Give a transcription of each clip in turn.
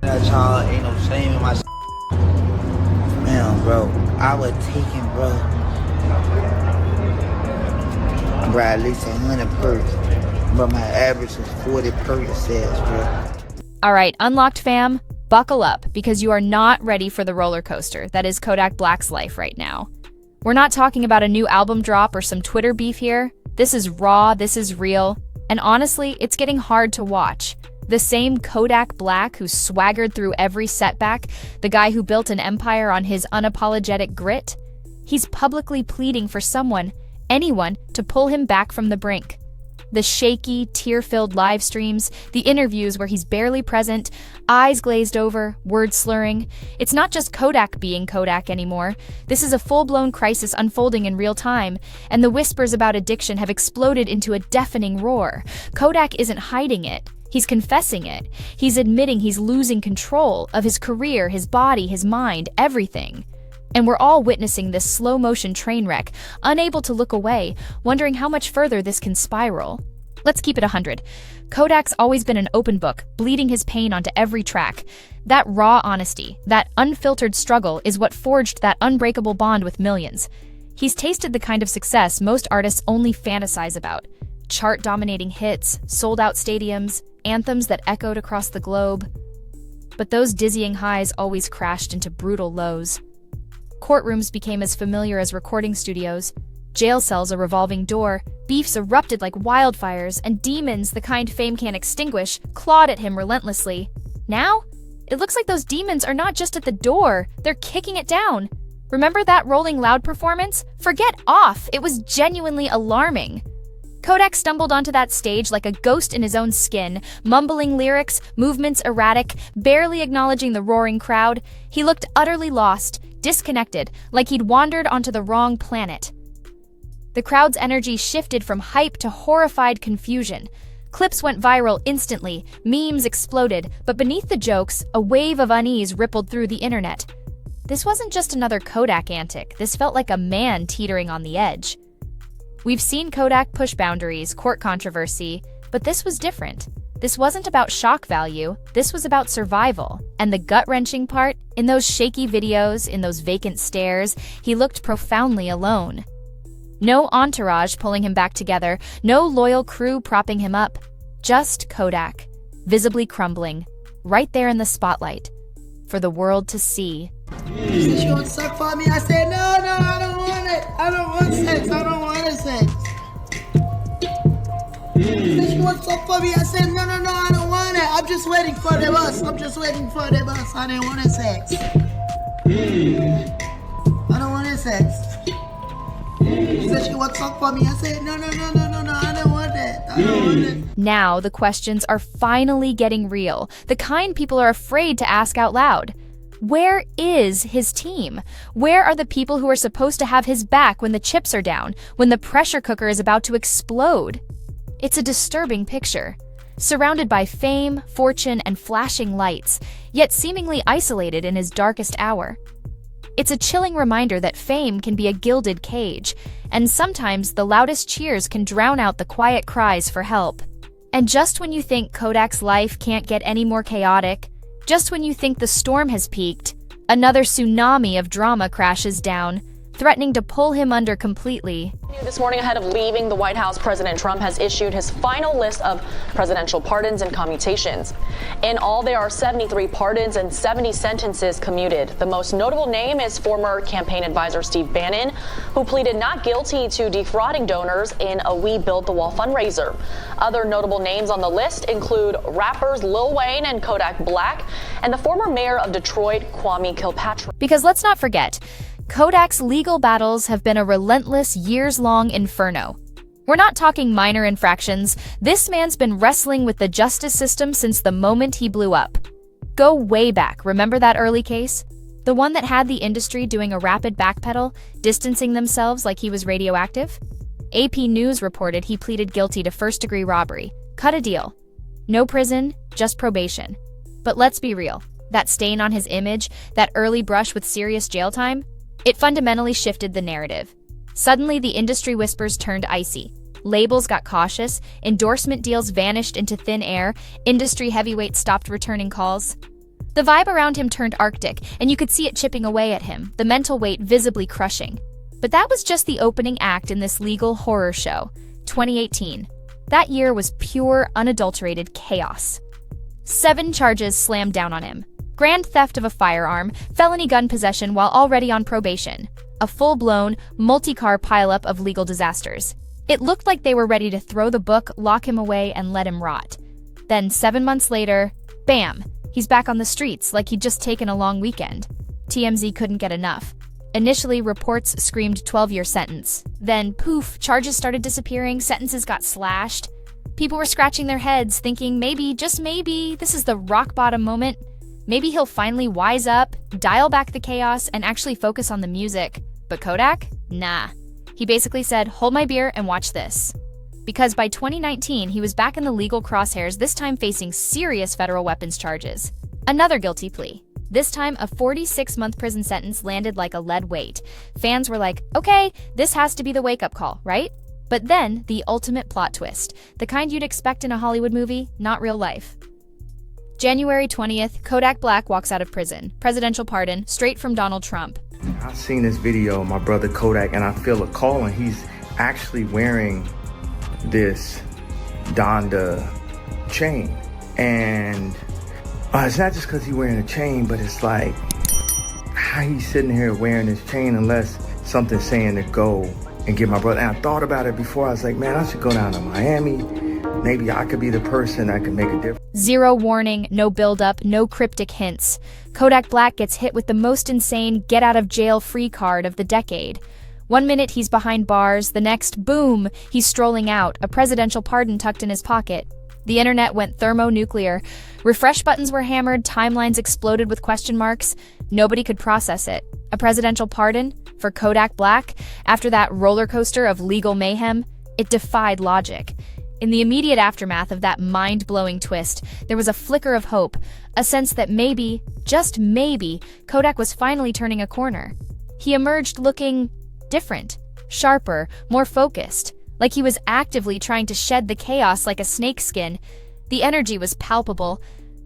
That child ain't no shame in my man, bro. I was taking, bro, at least 100 perks. But my average was 40 perks sales, bro. All right, Unlocked fam, buckle up because you are not ready for the roller coaster that is Kodak Black's life right now. We're not talking about a new album drop or some Twitter beef here. This is raw, this is real, and honestly, it's getting hard to watch. The same Kodak Black who swaggered through every setback, the guy who built an empire on his unapologetic grit, he's publicly pleading for someone, anyone, to pull him back from the brink. The shaky, tear-filled live streams, the interviews where he's barely present, eyes glazed over, words slurring. It's not just Kodak being Kodak anymore. This is a full-blown crisis unfolding in real time, and the whispers about addiction have exploded into a deafening roar. Kodak isn't hiding it. He's confessing it. He's admitting he's losing control of his career, his body, his mind, everything. And we're all witnessing this slow-motion train wreck, unable to look away, wondering how much further this can spiral. Let's keep it 100. Kodak's always been an open book, bleeding his pain onto every track. That raw honesty, that unfiltered struggle is what forged that unbreakable bond with millions. He's tasted the kind of success most artists only fantasize about. Chart-dominating hits, sold-out stadiums, anthems that echoed across the globe. But those dizzying highs always crashed into brutal lows. Courtrooms became as familiar as recording studios, jail cells a revolving door, beefs erupted like wildfires, and demons, the kind fame can't extinguish, clawed at him relentlessly. Now, it looks like those demons are not just at the door, they're kicking it down. Remember that Rolling Loud performance? Forget off, it was genuinely alarming. Kodak stumbled onto that stage like a ghost in his own skin, mumbling lyrics, movements erratic, barely acknowledging the roaring crowd. He looked utterly lost, disconnected, like he'd wandered onto the wrong planet. The crowd's energy shifted from hype to horrified confusion. Clips went viral instantly, memes exploded, but beneath the jokes, a wave of unease rippled through the internet. This wasn't just another Kodak antic, this felt like a man teetering on the edge. We've seen Kodak push boundaries, court controversy, but this was different. This wasn't about shock value, this was about survival. And the gut-wrenching part, in those shaky videos, in those vacant stares, he looked profoundly alone. No entourage pulling him back together, no loyal crew propping him up. Just Kodak, visibly crumbling, right there in the spotlight, for the world to see. You said she want to suck for me? I said, no, I don't want it. I don't want sex. I don't want sex. You said she want to suck for me? I said, no, I don't want it. I'm just waiting for the bus. I didn't want sex. I don't want sex. She said she want to suck for me. I said, no, I don't want that. I don't want it. Now the questions are finally getting real, the kind people are afraid to ask out loud. Where is his team? Where are the people who are supposed to have his back when the chips are down, when the pressure cooker is about to explode? It's a disturbing picture. Surrounded by fame, fortune, and flashing lights, yet seemingly isolated in his darkest hour. It's a chilling reminder that fame can be a gilded cage, and sometimes the loudest cheers can drown out the quiet cries for help. And just when you think Kodak's life can't get any more chaotic, just when you think the storm has peaked, another tsunami of drama crashes down, threatening to pull him under completely. This morning, ahead of leaving the White House, President Trump has issued his final list of presidential pardons and commutations. In all, there are 73 pardons and 70 sentences commuted. The most notable name is former campaign advisor Steve Bannon, who pleaded not guilty to defrauding donors in a We Built the Wall fundraiser. Other notable names on the list include rappers Lil Wayne and Kodak Black, and the former mayor of Detroit, Kwame Kilpatrick. Because let's not forget, Kodak's legal battles have been a relentless, years-long inferno. We're not talking minor infractions. This man's been wrestling with the justice system since the moment he blew up. Go way back, remember that early case? The one that had the industry doing a rapid backpedal, distancing themselves like he was radioactive? AP News reported he pleaded guilty to first-degree robbery. Cut a deal. No prison, just probation. But let's be real, that stain on his image, that early brush with serious jail time, it fundamentally shifted the narrative. Suddenly, the industry whispers turned icy. Labels got cautious, endorsement deals vanished into thin air, industry heavyweights stopped returning calls. The vibe around him turned arctic, and you could see it chipping away at him, the mental weight visibly crushing. But that was just the opening act in this legal horror show, 2018. That year was pure, unadulterated chaos. 7 charges slammed down on him. Grand theft of a firearm, felony gun possession while already on probation. A full-blown, multi-car pileup of legal disasters. It looked like they were ready to throw the book, lock him away, and let him rot. Then 7 months later, bam! He's back on the streets like he'd just taken a long weekend. TMZ couldn't get enough. Initially, reports screamed 12-year sentence. Then, poof, charges started disappearing, sentences got slashed. People were scratching their heads, thinking maybe, just maybe, this is the rock-bottom moment. Maybe he'll finally wise up, dial back the chaos, and actually focus on the music. But Kodak? Nah. He basically said, hold my beer and watch this. Because by 2019, he was back in the legal crosshairs, this time facing serious federal weapons charges. Another guilty plea. This time, a 46-month prison sentence landed like a lead weight. Fans were like, okay, this has to be the wake-up call, right? But then, the ultimate plot twist. The kind you'd expect in a Hollywood movie, not real life. January 20th, Kodak Black walks out of prison. Presidential pardon, straight from Donald Trump. I've seen this video of my brother Kodak, and I feel a call, and he's actually wearing this Donda chain. And it's not just because he's wearing a chain, but it's like how he's sitting here wearing this chain unless something's saying to go and get my brother. And I thought about it before. I was like, man, I should go down to Miami. Maybe I could be the person that can make a difference. Zero warning, no buildup, no cryptic hints. Kodak Black gets hit with the most insane get-out-of-jail-free card of the decade. 1 minute he's behind bars, the next, boom, he's strolling out, a presidential pardon tucked in his pocket. The internet went thermonuclear. Refresh buttons were hammered, timelines exploded with question marks. Nobody could process it. A presidential pardon? For Kodak Black? After that roller coaster of legal mayhem? It defied logic. In the immediate aftermath of that mind-blowing twist, there was a flicker of hope, a sense that maybe, just maybe, Kodak was finally turning a corner. He emerged looking different, sharper, more focused, like he was actively trying to shed the chaos like a snakeskin. The energy was palpable.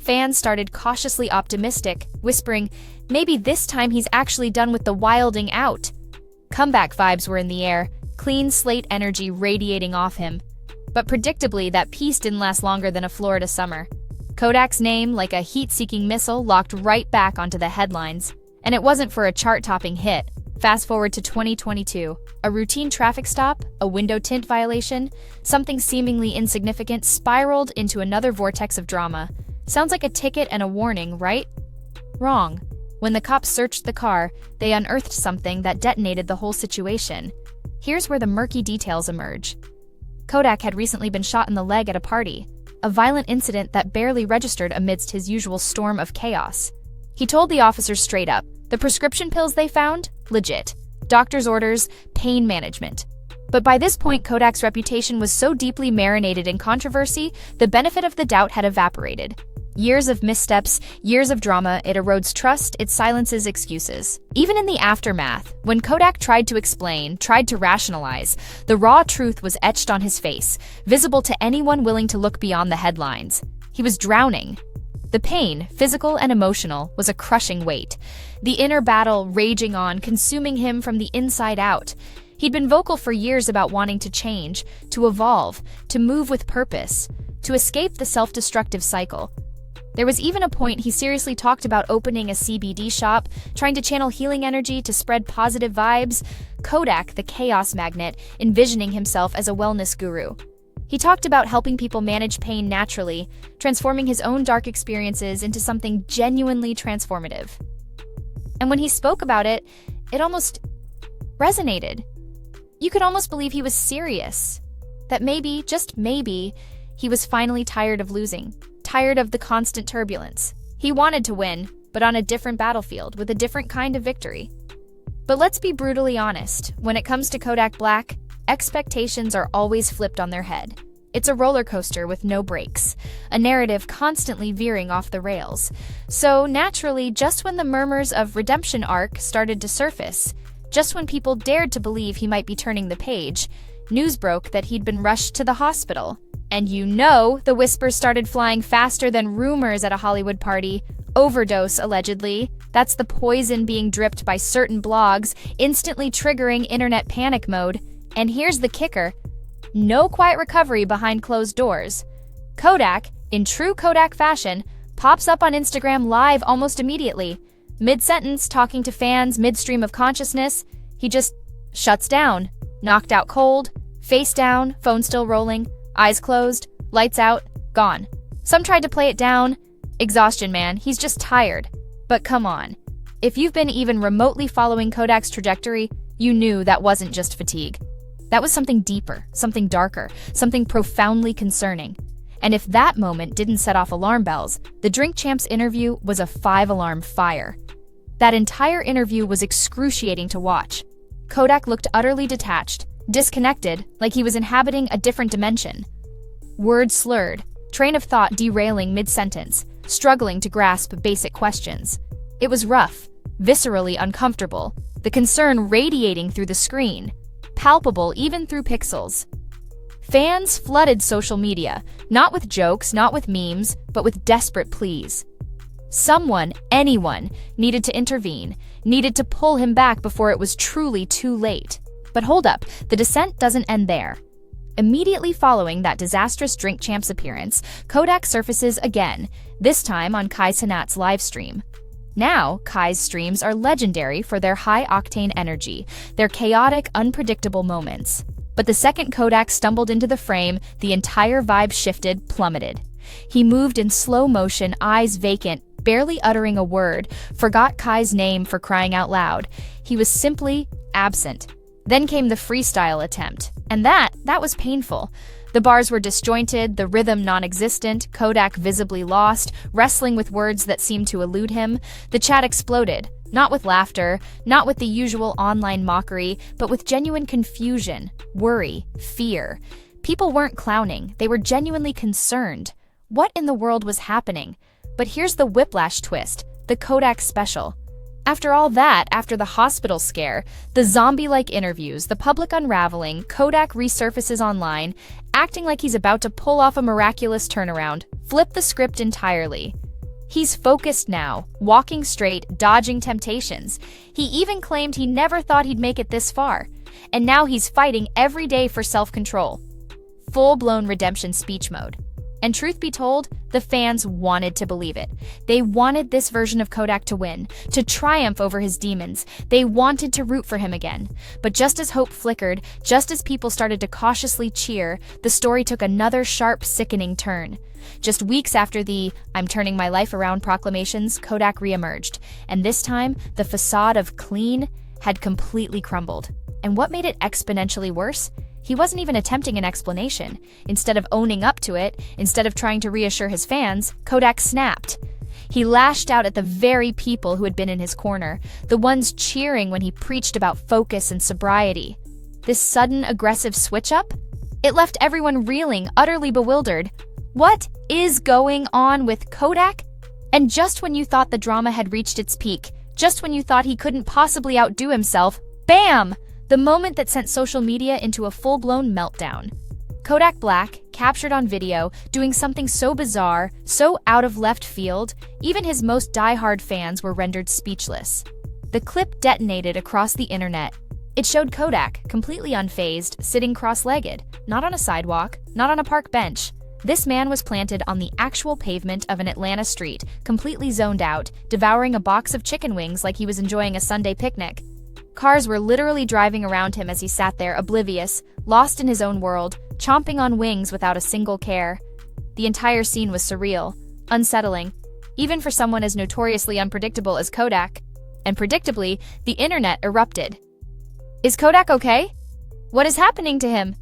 Fans started cautiously optimistic, whispering, maybe this time he's actually done with the wilding out. Comeback vibes were in the air, clean slate energy radiating off him. But predictably, that peace didn't last longer than a Florida summer. Kodak's name, like a heat-seeking missile, locked right back onto the headlines. And it wasn't for a chart-topping hit. Fast forward to 2022. A routine traffic stop, a window tint violation, something seemingly insignificant spiraled into another vortex of drama. Sounds like a ticket and a warning, right? Wrong. When the cops searched the car, they unearthed something that detonated the whole situation. Here's where the murky details emerge. Kodak had recently been shot in the leg at a party, a violent incident that barely registered amidst his usual storm of chaos. He told the officers straight up, the prescription pills they found? Legit. Doctor's orders, pain management. But by this point, Kodak's reputation was so deeply marinated in controversy, the benefit of the doubt had evaporated. Years of missteps, years of drama, it erodes trust, it silences excuses. Even in the aftermath, when Kodak tried to explain, tried to rationalize, the raw truth was etched on his face, visible to anyone willing to look beyond the headlines. He was drowning. The pain, physical and emotional, was a crushing weight. The inner battle raging on, consuming him from the inside out. He'd been vocal for years about wanting to change, to evolve, to move with purpose, to escape the self-destructive cycle. There was even a point he seriously talked about opening a CBD shop, trying to channel healing energy to spread positive vibes. Kodak, the chaos magnet, envisioning himself as a wellness guru. He talked about helping people manage pain naturally, transforming his own dark experiences into something genuinely transformative. And when he spoke about it, it almost resonated. You could almost believe he was serious. That maybe, just maybe, he was finally tired of losing. Tired of the constant turbulence. He wanted to win, but on a different battlefield, with a different kind of victory. But let's be brutally honest, when it comes to Kodak Black, expectations are always flipped on their head. It's a roller coaster with no brakes, a narrative constantly veering off the rails. So naturally, just when the murmurs of redemption arc started to surface, just when people dared to believe he might be turning the page, news broke that he'd been rushed to the hospital. And you know, the whispers started flying faster than rumors at a Hollywood party. Overdose, allegedly. That's the poison being dripped by certain blogs, instantly triggering internet panic mode. And here's the kicker. No quiet recovery behind closed doors. Kodak, in true Kodak fashion, pops up on Instagram Live almost immediately. Mid-sentence, talking to fans midstream of consciousness, he just shuts down. Knocked out cold, face down, phone still rolling, eyes closed, lights out, gone. Some tried to play it down. Exhaustion, man, he's just tired. But come on. If you've been even remotely following Kodak's trajectory, you knew that wasn't just fatigue. That was something deeper, something darker, something profoundly concerning. And if that moment didn't set off alarm bells, the Drink Champs interview was a 5-alarm fire. That entire interview was excruciating to watch. Kodak looked utterly detached, disconnected, like he was inhabiting a different dimension. Words slurred, train of thought derailing mid-sentence, struggling to grasp basic questions. It was rough, viscerally uncomfortable, the concern radiating through the screen, palpable even through pixels. Fans flooded social media, not with jokes, not with memes, but with desperate pleas. Someone, anyone, needed to intervene, needed to pull him back before it was truly too late. But hold up, the descent doesn't end there. Immediately following that disastrous Drink Champs appearance, Kodak surfaces again, this time on Kai Cenat's livestream. Now, Kai's streams are legendary for their high-octane energy, their chaotic, unpredictable moments. But the second Kodak stumbled into the frame, the entire vibe shifted, plummeted. He moved in slow motion, eyes vacant, barely uttering a word, forgot Kai's name for crying out loud. He was simply absent. Then came the freestyle attempt, and that was painful. The bars were disjointed, the rhythm non-existent, Kodak visibly lost, wrestling with words that seemed to elude him. The chat exploded, not with laughter, not with the usual online mockery, but with genuine confusion, worry, fear. People weren't clowning, they were genuinely concerned. What in the world was happening? But here's the whiplash twist, the Kodak special. After all that, after the hospital scare, the zombie-like interviews, the public unraveling, Kodak resurfaces online, acting like he's about to pull off a miraculous turnaround, flip the script entirely. He's focused now, walking straight, dodging temptations. He even claimed he never thought he'd make it this far. And now he's fighting every day for self-control. Full-blown redemption speech mode. And truth be told, the fans wanted to believe it. They wanted this version of Kodak to win, to triumph over his demons. They wanted to root for him again. But just as hope flickered, just as people started to cautiously cheer, the story took another sharp, sickening turn. Just weeks after the "I'm turning my life around" proclamations, Kodak reemerged. And this time, the facade of clean had completely crumbled. And what made it exponentially worse? He wasn't even attempting an explanation. Instead of owning up to it, instead of trying to reassure his fans, Kodak snapped. He lashed out at the very people who had been in his corner, the ones cheering when he preached about focus and sobriety. This sudden, aggressive switch-up? It left everyone reeling, utterly bewildered. What is going on with Kodak? And just when you thought the drama had reached its peak, just when you thought he couldn't possibly outdo himself, bam! The moment that sent social media into a full-blown meltdown. Kodak Black, captured on video, doing something so bizarre, so out of left field, even his most die-hard fans were rendered speechless. The clip detonated across the internet. It showed Kodak, completely unfazed, sitting cross-legged, not on a sidewalk, not on a park bench. This man was planted on the actual pavement of an Atlanta street, completely zoned out, devouring a box of chicken wings like he was enjoying a Sunday picnic. Cars were literally driving around him as he sat there, oblivious, lost in his own world, chomping on wings without a single care. The entire scene was surreal, unsettling, even for someone as notoriously unpredictable as Kodak. And predictably, the internet erupted. Is Kodak okay? What is happening to him?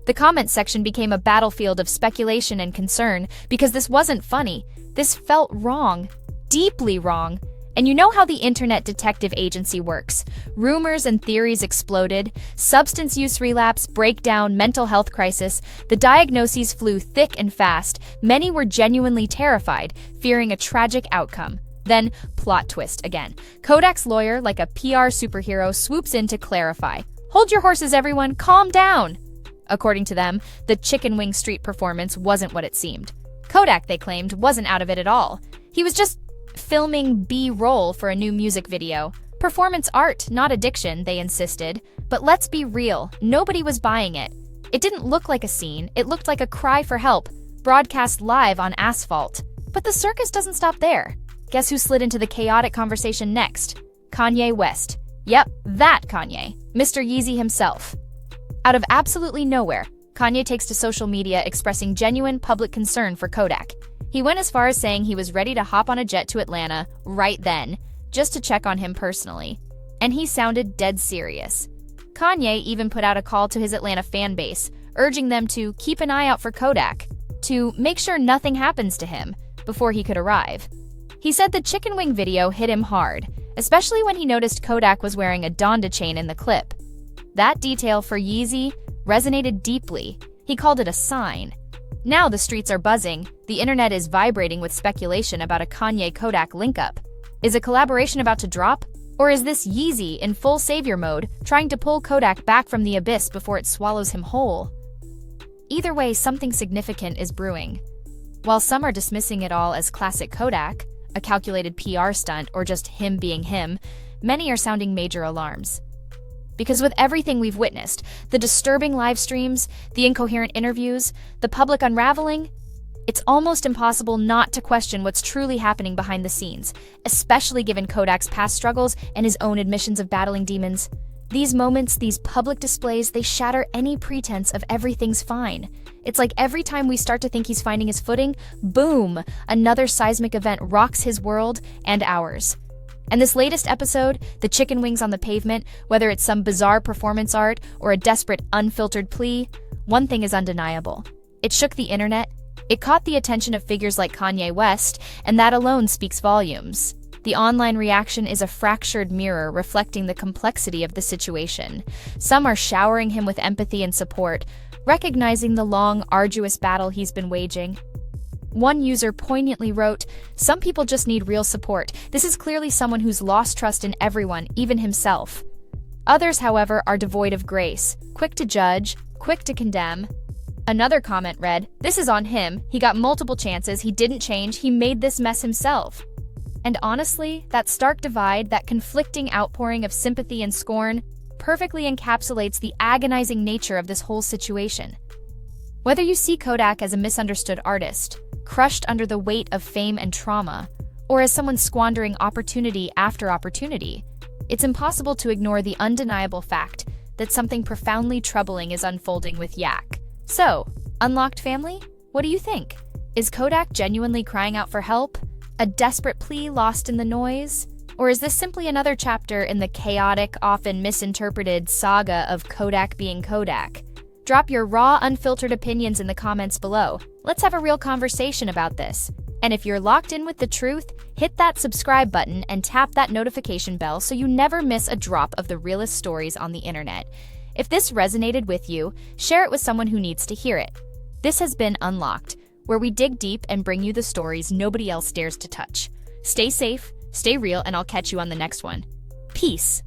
The comments section became a battlefield of speculation and concern, because this wasn't funny. This felt wrong, deeply wrong. And you know how the internet detective agency works. Rumors and theories exploded, substance use relapse, breakdown, mental health crisis. The diagnoses flew thick and fast. Many were genuinely terrified, fearing a tragic outcome. Then, plot twist again. Kodak's lawyer, like a PR superhero, swoops in to clarify. Hold your horses, everyone, calm down. According to them, the Chicken Wing Street performance wasn't what it seemed. Kodak, they claimed, wasn't out of it at all. He was just filming B-roll for a new music video. Performance art, not addiction, they insisted. But let's be real, nobody was buying it. It didn't look like a scene, it looked like a cry for help, broadcast live on asphalt. But the circus doesn't stop there. Guess who slid into the chaotic conversation next? Kanye West. Yep, that Kanye. Mr. Yeezy himself. Out of absolutely nowhere, Kanye takes to social media expressing genuine public concern for Kodak. He went as far as saying he was ready to hop on a jet to Atlanta right then, just to check on him personally. And he sounded dead serious. Kanye even put out a call to his Atlanta fan base, urging them to keep an eye out for Kodak, to make sure nothing happens to him before he could arrive. He said the chicken wing video hit him hard, especially when he noticed Kodak was wearing a Donda chain in the clip. That detail for Yeezy resonated deeply. He called it a sign. Now the streets are buzzing, the internet is vibrating with speculation about a Kanye-Kodak link-up. Is a collaboration about to drop? Or is this Yeezy in full savior mode, trying to pull Kodak back from the abyss before it swallows him whole? Either way, something significant is brewing. While some are dismissing it all as classic Kodak, a calculated PR stunt, or just him being him, many are sounding major alarms. Because with everything we've witnessed, the disturbing live streams, the incoherent interviews, the public unraveling, it's almost impossible not to question what's truly happening behind the scenes, especially given Kodak's past struggles and his own admissions of battling demons. These moments, these public displays, they shatter any pretense of everything's fine. It's like every time we start to think he's finding his footing, boom, another seismic event rocks his world and ours. And this latest episode, the chicken wings on the pavement, whether it's some bizarre performance art or a desperate, unfiltered plea, one thing is undeniable. It shook the internet. It caught the attention of figures like Kanye West, and that alone speaks volumes. The online reaction is a fractured mirror reflecting the complexity of the situation. Some are showering him with empathy and support, recognizing the long, arduous battle he's been waging. One user poignantly wrote, "Some people just need real support. This is clearly someone who's lost trust in everyone, even himself." Others, however, are devoid of grace, quick to judge, quick to condemn. Another comment read, "This is on him. He got multiple chances. He didn't change. He made this mess himself." And honestly, that stark divide, that conflicting outpouring of sympathy and scorn, perfectly encapsulates the agonizing nature of this whole situation. Whether you see Kodak as a misunderstood artist, crushed under the weight of fame and trauma, or as someone squandering opportunity after opportunity, it's impossible to ignore the undeniable fact that something profoundly troubling is unfolding with Yak. So, Unlocked family, what do you think? Is Kodak genuinely crying out for help? A desperate plea lost in the noise? Or is this simply another chapter in the chaotic, often misinterpreted saga of Kodak being Kodak? Drop your raw, unfiltered opinions in the comments below. Let's have a real conversation about this. And if you're locked in with the truth, hit that subscribe button and tap that notification bell so you never miss a drop of the realest stories on the internet. If this resonated with you, share it with someone who needs to hear it. This has been Unlocked, where we dig deep and bring you the stories nobody else dares to touch. Stay safe, stay real, and I'll catch you on the next one. Peace.